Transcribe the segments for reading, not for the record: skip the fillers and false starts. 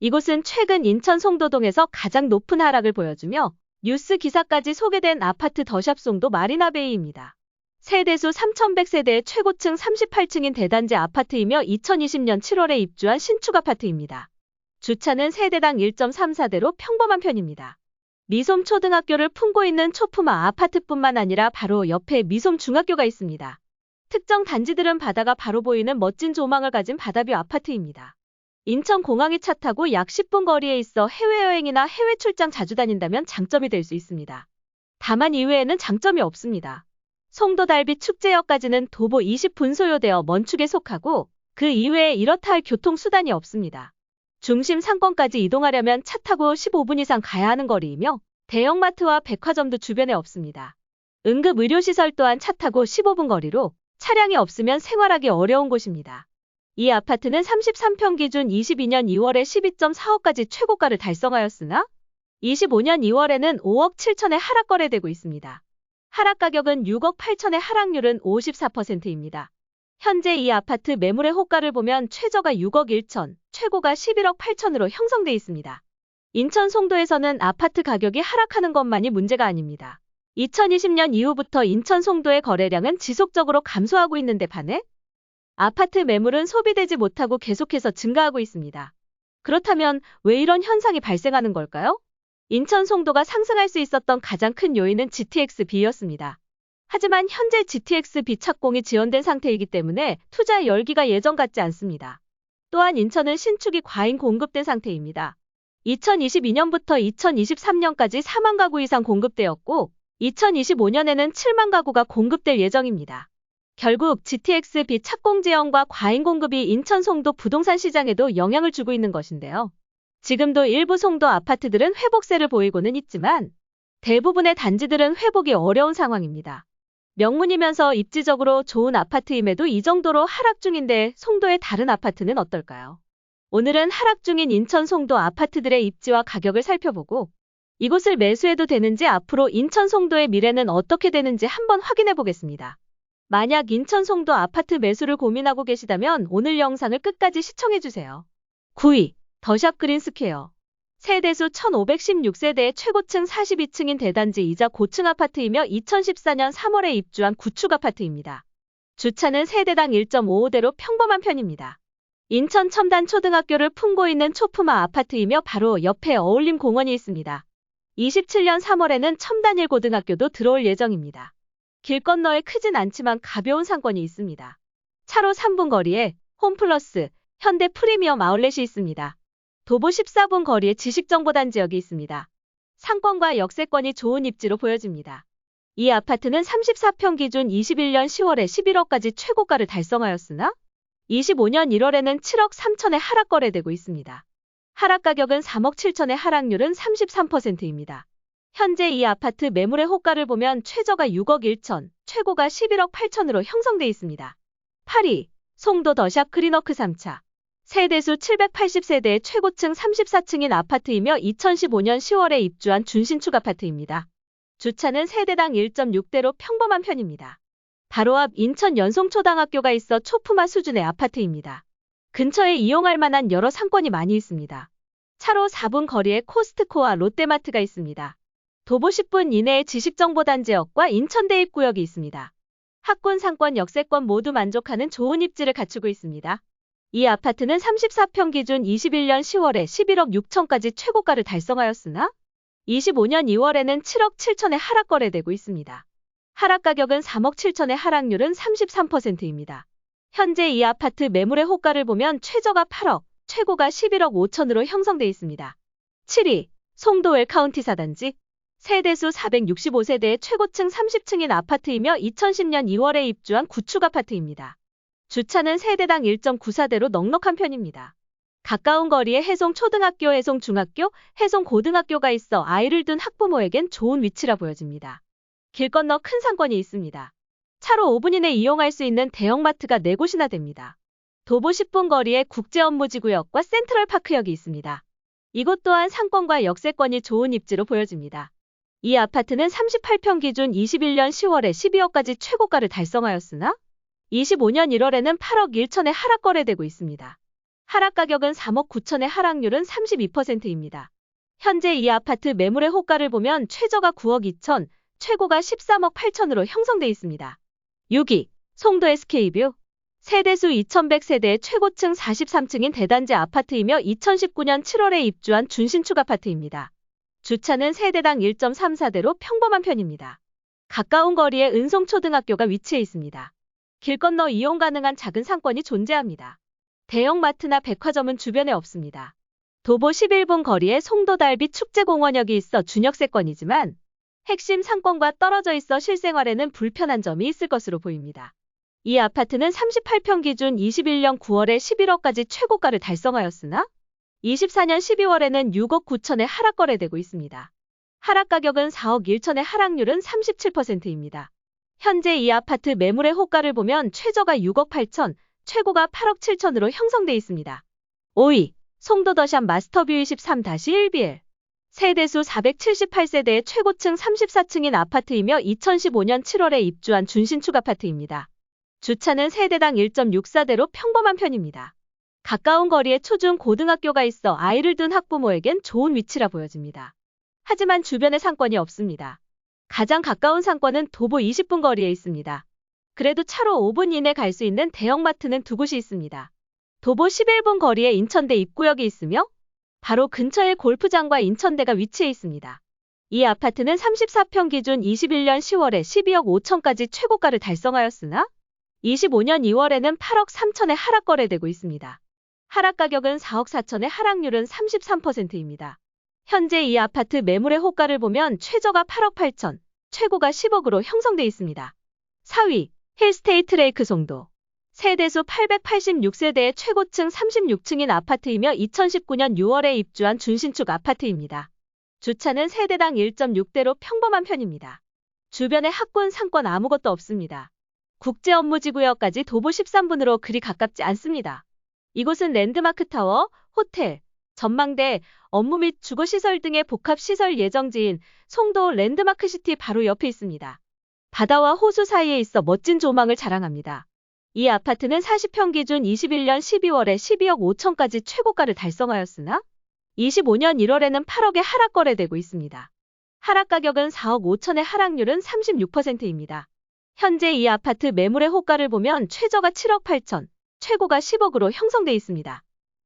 이곳은 최근 인천 송도동에서 가장 높은 하락을 보여주며 뉴스 기사까지 소개된 아파트 더샵 송도 마리나베이입니다. 세대수 3,100세대의 최고층 38층인 대단지 아파트이며 2020년 7월에 입주한 신축 아파트입니다. 주차는 세대당 1.34대로 평범한 편입니다. 미솜 초등학교를 품고 있는 초품화 아파트뿐만 아니라 바로 옆에 미솜 중학교가 있습니다. 특정 단지들은 바다가 바로 보이는 멋진 조망을 가진 바다뷰 아파트입니다. 인천공항이 차 타고 약 10분 거리에 있어 해외여행이나 해외 출장 자주 다닌다면 장점이 될 수 있습니다. 다만 이외에는 장점이 없습니다. 송도 달빛 축제역까지는 도보 20분 소요되어 먼축에 속하고 그 이외에 이렇다 할 교통수단이 없습니다. 중심 상권까지 이동하려면 차 타고 15분 이상 가야 하는 거리이며 대형마트와 백화점도 주변에 없습니다. 응급의료시설 또한 차 타고 15분 거리로 차량이 없으면 생활하기 어려운 곳입니다. 이 아파트는 33평 기준 22년 2월에 12.4억까지 최고가를 달성하였으나 25년 2월에는 5억 7천에 하락 거래되고 있습니다. 하락 가격은 6억 8천에 하락률은 54%입니다. 현재 이 아파트 매물의 호가를 보면 최저가 6억 1천, 최고가 11억 8천으로 형성돼 있습니다. 인천 송도에서는 아파트 가격이 하락하는 것만이 문제가 아닙니다. 2020년 이후부터 인천 송도의 거래량은 지속적으로 감소하고 있는데 반해 아파트 매물은 소비되지 못하고 계속해서 증가하고 있습니다. 그렇다면 왜 이런 현상이 발생하는 걸까요? 인천 송도가 상승할 수 있었던 가장 큰 요인은 GTX-B였습니다. 하지만 현재 GTX-B 착공이 지연된 상태이기 때문에 투자 열기가 예전 같지 않습니다. 또한 인천은 신축이 과잉 공급된 상태입니다. 2022년부터 2023년까지 4만 가구 이상 공급되었고 2025년에는 7만 가구가 공급될 예정입니다. 결국 GTX-B 착공 지연과 과잉 공급이 인천 송도 부동산 시장에도 영향을 주고 있는 것인데요. 지금도 일부 송도 아파트들은 회복세를 보이고는 있지만 대부분의 단지들은 회복이 어려운 상황입니다. 명문이면서 입지적으로 좋은 아파트임에도 이 정도로 하락 중인데 송도의 다른 아파트는 어떨까요? 오늘은 하락 중인 인천 송도 아파트들의 입지와 가격을 살펴보고 이곳을 매수해도 되는지 앞으로 인천 송도의 미래는 어떻게 되는지 한번 확인해 보겠습니다. 만약 인천 송도 아파트 매수를 고민하고 계시다면 오늘 영상을 끝까지 시청해 주세요. 9위, 더샵 그린스퀘어. 세대수 1516세대의 최고층 42층인 대단지이자 고층 아파트이며 2014년 3월에 입주한 구축 아파트입니다. 주차는 세대당 1.55대로 평범한 편입니다. 인천 첨단 초등학교를 품고 있는 초품화 아파트이며 바로 옆에 어울림 공원이 있습니다. 27년 3월에는 첨단 1고등학교도 들어올 예정입니다. 길 건너에 크진 않지만 가벼운 상권이 있습니다. 차로 3분 거리에 홈플러스, 현대 프리미엄 아울렛이 있습니다. 도보 14분 거리에 지식정보단지역이 있습니다. 상권과 역세권이 좋은 입지로 보여집니다. 이 아파트는 34평 기준 21년 10월에 11억까지 최고가를 달성하였으나 25년 1월에는 7억 3천에 하락 거래되고 있습니다. 하락 가격은 3억 7천의 하락률은 33%입니다. 현재 이 아파트 매물의 호가를 보면 최저가 6억 1천, 최고가 11억 8천으로 형성돼 있습니다. 8위, 송도 더샵 그린워크 3차. 세대수 780세대의 최고층 34층인 아파트이며 2015년 10월에 입주한 준신축 아파트입니다. 주차는 세대당 1.6대로 평범한 편입니다. 바로 앞 인천 연송초등학교가 있어 초품화 수준의 아파트입니다. 근처에 이용할 만한 여러 상권이 많이 있습니다. 차로 4분 거리에 코스트코와 롯데마트가 있습니다. 도보 10분 이내에 지식정보단지역과 인천대입구역이 있습니다. 학군, 상권, 역세권 모두 만족하는 좋은 입지를 갖추고 있습니다. 이 아파트는 34평 기준 21년 10월에 11억 6천까지 최고가를 달성하였으나 25년 2월에는 7억 7천에 하락 거래되고 있습니다. 하락 가격은 3억 7천의 하락률은 33%입니다. 현재 이 아파트 매물의 호가를 보면 최저가 8억, 최고가 11억 5천으로 형성돼 있습니다. 7위, 송도 웰카운티 4단지. 세대수 465세대의 최고층 30층인 아파트이며 2010년 2월에 입주한 구축 아파트입니다. 주차는 세대당 1.94대로 넉넉한 편입니다. 가까운 거리에 해송초등학교, 해송중학교, 해송고등학교가 있어 아이를 둔 학부모에겐 좋은 위치라 보여집니다. 길 건너 큰 상권이 있습니다. 차로 5분 이내 이용할 수 있는 대형마트가 4곳이나 됩니다. 도보 10분 거리에 국제업무지구역과 센트럴파크역이 있습니다. 이곳 또한 상권과 역세권이 좋은 입지로 보여집니다. 이 아파트는 38평 기준 21년 10월에 12억까지 최고가를 달성하였으나 25년 1월에는 8억 1천에 하락 거래되고 있습니다. 하락 가격은 3억 9천에 하락률은 32%입니다. 현재 이 아파트 매물의 호가를 보면 최저가 9억 2천, 최고가 13억 8천으로 형성돼 있습니다. 6위, 송도 SK뷰. 세대수 2100세대의 최고층 43층인 대단지 아파트이며 2019년 7월에 입주한 준신축 아파트입니다. 주차는 세대당 1.34대로 평범한 편입니다. 가까운 거리에 은송초등학교가 위치해 있습니다. 길 건너 이용 가능한 작은 상권이 존재합니다. 대형 마트나 백화점은 주변에 없습니다. 도보 11분 거리에 송도달빛 축제공원역이 있어 준역세권이지만 핵심 상권과 떨어져 있어 실생활에는 불편한 점이 있을 것으로 보입니다. 이 아파트는 38평 기준 21년 9월에 11억까지 최고가를 달성하였으나 24년 12월에는 6억 9천에 하락 거래되고 있습니다. 하락 가격은 4억 1천에 하락률은 37%입니다. 현재 이 아파트 매물의 호가를 보면 최저가 6억 8천, 최고가 8억 7천으로 형성돼 있습니다. 5위, 송도 더샵 마스터뷰 23-1BL. 세대수 478세대의 최고층 34층인 아파트이며 2015년 7월에 입주한 준신축 아파트입니다. 주차는 세대당 1.64대로 평범한 편입니다. 가까운 거리에 초중 고등학교가 있어 아이를 둔 학부모에겐 좋은 위치라 보여집니다. 하지만 주변에 상권이 없습니다. 가장 가까운 상권은 도보 20분 거리에 있습니다. 그래도 차로 5분 이내 갈 수 있는 대형마트는 두 곳이 있습니다. 도보 11분 거리에 인천대 입구역이 있으며 바로 근처에 골프장과 인천대가 위치해 있습니다. 이 아파트는 34평 기준 21년 10월에 12억 5천까지 최고가를 달성하였으나 25년 2월에는 8억 3천에 하락 거래되고 있습니다. 하락 가격은 4억 4천에 하락률은 33%입니다. 현재 이 아파트 매물의 호가를 보면 최저가 8억 8천, 최고가 10억으로 형성돼 있습니다. 4위, 힐스테이트 레이크 송도. 세대수 886세대의 최고층 36층인 아파트이며 2019년 6월에 입주한 준신축 아파트입니다. 주차는 세대당 1.6대로 평범한 편입니다. 주변에 학군, 상권 아무것도 없습니다. 국제업무지구역까지 도보 13분으로 그리 가깝지 않습니다. 이곳은 랜드마크 타워, 호텔, 전망대, 업무 및 주거시설 등의 복합시설 예정지인 송도 랜드마크시티 바로 옆에 있습니다. 바다와 호수 사이에 있어 멋진 조망을 자랑합니다. 이 아파트는 40평 기준 21년 12월에 12억 5천까지 최고가를 달성하였으나 25년 1월에는 8억에 하락 거래되고 있습니다. 하락 가격은 4억 5천의 하락률은 36%입니다. 현재 이 아파트 매물의 호가를 보면 최저가 7억 8천, 최고가 10억으로 형성돼 있습니다.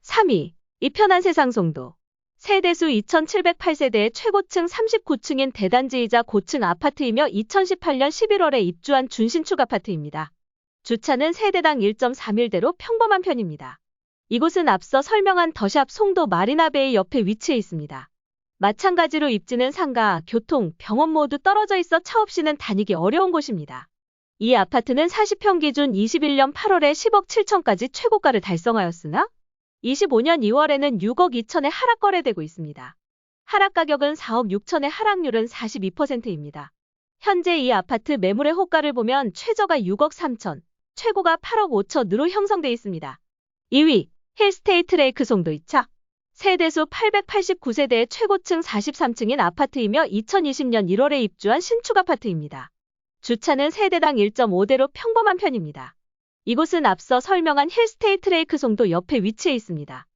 3위, 이 편한 세상 송도. 세대수 2708세대의 최고층 39층인 대단지이자 고층 아파트이며 2018년 11월에 입주한 준신축 아파트입니다. 주차는 세대당 1.31대로 평범한 편입니다. 이곳은 앞서 설명한 더샵 송도 마리나베이 옆에 위치해 있습니다. 마찬가지로 입지는 상가, 교통, 병원 모두 떨어져 있어 차 없이는 다니기 어려운 곳입니다. 이 아파트는 40평 기준 21년 8월에 10억 7천까지 최고가를 달성하였으나 25년 2월에는 6억 2천에 하락 거래되고 있습니다. 하락 가격은 4억 6천의 하락률은 42%입니다. 현재 이 아파트 매물의 호가를 보면 최저가 6억 3천, 최고가 8억 5천으로 형성돼 있습니다. 2위, 힐스테이트 레이크 송도 2차. 세대수 889세대의 최고층 43층인 아파트이며 2020년 1월에 입주한 신축 아파트입니다. 주차는 세대당 1.5대로 평범한 편입니다. 이곳은 앞서 설명한 힐스테이트 레이크 송도 옆에 위치해 있습니다.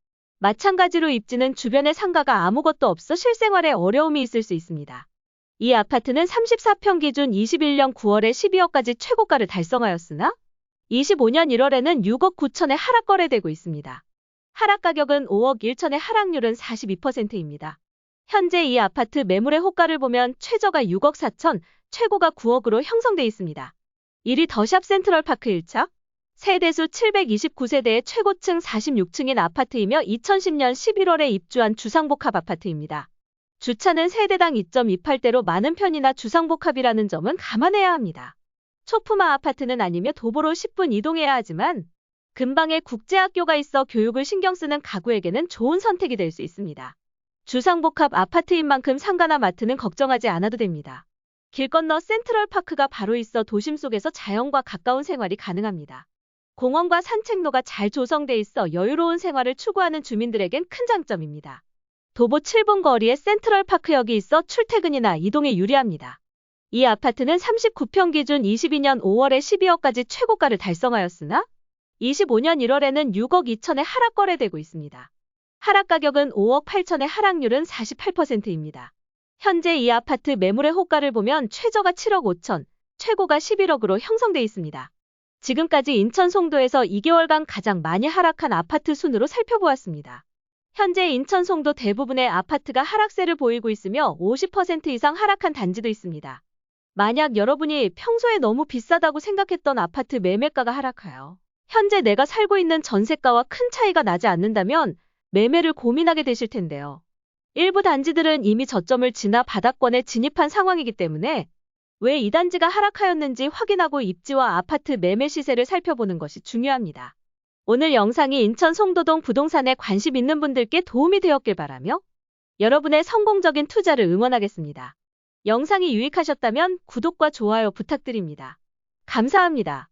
마찬가지로 입지는 주변에 상가가 아무것도 없어 실생활에 어려움이 있을 수 있습니다. 이 아파트는 34평 기준 21년 9월에 12억까지 최고가를 달성하였으나 25년 1월에는 6억 9천에 하락 거래되고 있습니다. 하락 가격은 5억 1천의 하락률은 42%입니다. 현재 이 아파트 매물의 호가를 보면 최저가 6억 4천, 최고가 9억으로 형성돼 있습니다. 1위 더샵 센트럴파크 1차. 세대수 729세대의 최고층 46층인 아파트이며 2010년 11월에 입주한 주상복합 아파트입니다. 주차는 세대당 2.28대로 많은 편이나 주상복합이라는 점은 감안해야 합니다. 초품화 아파트는 아니며 도보로 10분 이동해야 하지만 근방에 국제학교가 있어 교육을 신경 쓰는 가구에게는 좋은 선택이 될 수 있습니다. 주상복합 아파트인 만큼 상가나 마트는 걱정하지 않아도 됩니다. 길 건너 센트럴파크가 바로 있어 도심 속에서 자연과 가까운 생활이 가능합니다. 공원과 산책로가 잘 조성돼 있어 여유로운 생활을 추구하는 주민들에겐 큰 장점입니다. 도보 7분 거리에 센트럴파크역이 있어 출퇴근이나 이동에 유리합니다. 이 아파트는 39평 기준 22년 5월에 12억까지 최고가를 달성하였으나 25년 1월에는 6억 2천에 하락 거래되고 있습니다. 하락 가격은 5억 8천에 하락률은 48%입니다. 현재 이 아파트 매물의 호가를 보면 최저가 7억 5천, 최고가 11억으로 형성돼 있습니다. 지금까지 인천 송도에서 2개월간 가장 많이 하락한 아파트 순으로 살펴보았습니다. 현재 인천 송도 대부분의 아파트가 하락세를 보이고 있으며 50% 이상 하락한 단지도 있습니다. 만약 여러분이 평소에 너무 비싸다고 생각했던 아파트 매매가가 하락하여 현재 내가 살고 있는 전세가와 큰 차이가 나지 않는다면 매매를 고민하게 되실 텐데요. 일부 단지들은 이미 저점을 지나 바닥권에 진입한 상황이기 때문에 왜 이 단지가 하락하였는지 확인하고 입지와 아파트 매매 시세를 살펴보는 것이 중요합니다. 오늘 영상이 인천 송도동 부동산에 관심 있는 분들께 도움이 되었길 바라며 여러분의 성공적인 투자를 응원하겠습니다. 영상이 유익하셨다면 구독과 좋아요 부탁드립니다. 감사합니다.